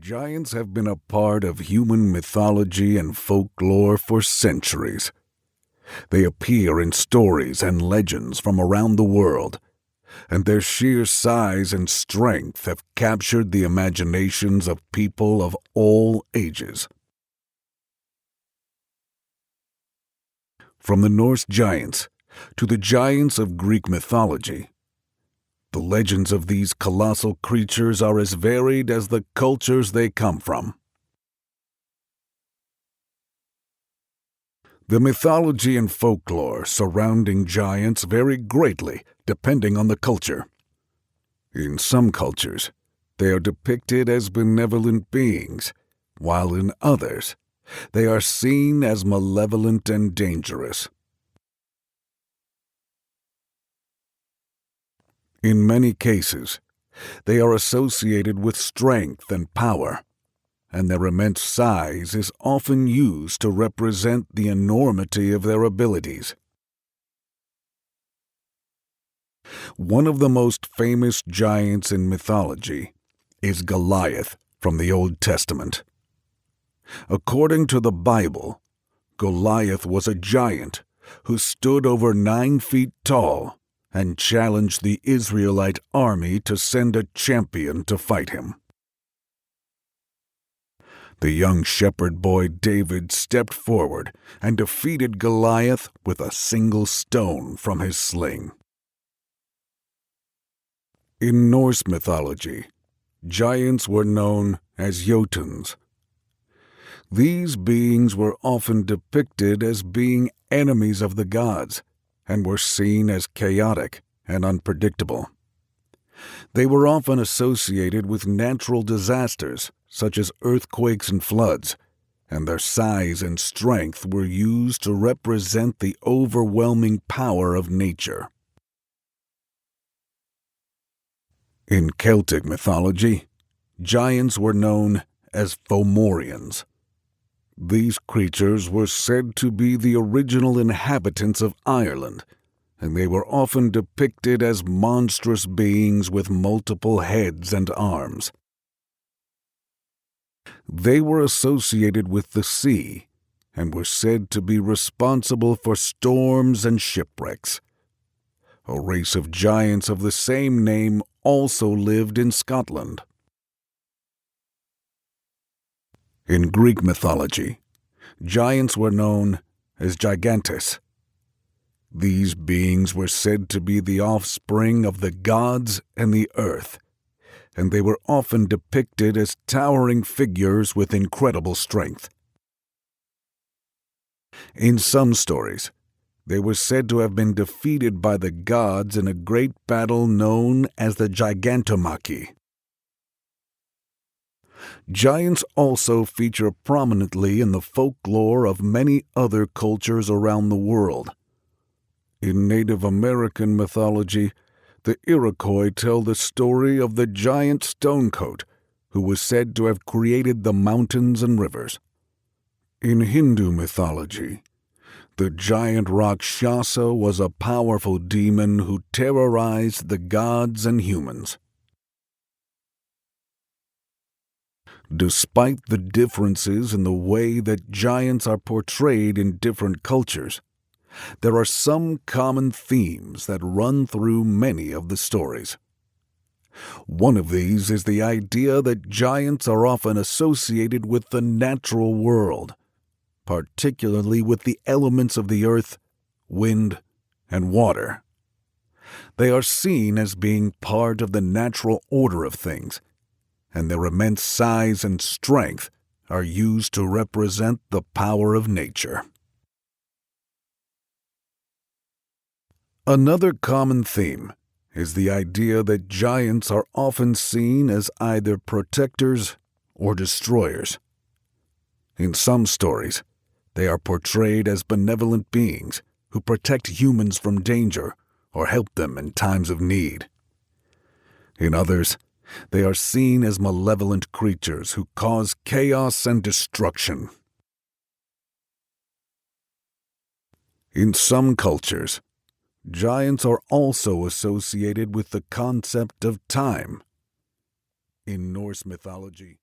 Giants have been a part of human mythology and folklore for centuries. They appear in stories and legends from around the world, and their sheer size and strength have captured the imaginations of people of all ages. From the Norse giants to the giants of Greek mythology, the legends of these colossal creatures are as varied as the cultures they come from. The mythology and folklore surrounding giants vary greatly depending on the culture. In some cultures, they are depicted as benevolent beings, while in others, they are seen as malevolent and dangerous. In many cases, they are associated with strength and power, and their immense size is often used to represent the enormity of their abilities. One of the most famous giants in mythology is Goliath from the Old Testament. According to the Bible, Goliath was a giant who stood over 9 feet tall and challenged the Israelite army to send a champion to fight him. The young shepherd boy David stepped forward and defeated Goliath with a single stone from his sling. In Norse mythology, giants were known as Jotuns. These beings were often depicted as being enemies of the gods and were seen as chaotic and unpredictable. They were often associated with natural disasters such as earthquakes and floods, and their size and strength were used to represent the overwhelming power of nature. In Celtic mythology, giants were known as Fomorians. These creatures were said to be the original inhabitants of Ireland, and they were often depicted as monstrous beings with multiple heads and arms. They were associated with the sea and were said to be responsible for storms and shipwrecks. A race of giants of the same name also lived in Scotland. In Greek mythology, giants were known as gigantes. These beings were said to be the offspring of the gods and the earth, and they were often depicted as towering figures with incredible strength. In some stories, they were said to have been defeated by the gods in a great battle known as the Gigantomachy. Giants also feature prominently in the folklore of many other cultures around the world. In Native American mythology, the Iroquois tell the story of the giant Stonecoat, who was said to have created the mountains and rivers. In Hindu mythology, the giant Rakshasa was a powerful demon who terrorized the gods and humans. Despite the differences in the way that giants are portrayed in different cultures, there are some common themes that run through many of the stories. One of these is the idea that giants are often associated with the natural world, particularly with the elements of the earth, wind, and water. They are seen as being part of the natural order of things, and their immense size and strength are used to represent the power of nature. Another common theme is the idea that giants are often seen as either protectors or destroyers. In some stories, they are portrayed as benevolent beings who protect humans from danger or help them in times of need. In others, they are seen as malevolent creatures who cause chaos and destruction. In some cultures, giants are also associated with the concept of time. In Norse mythology,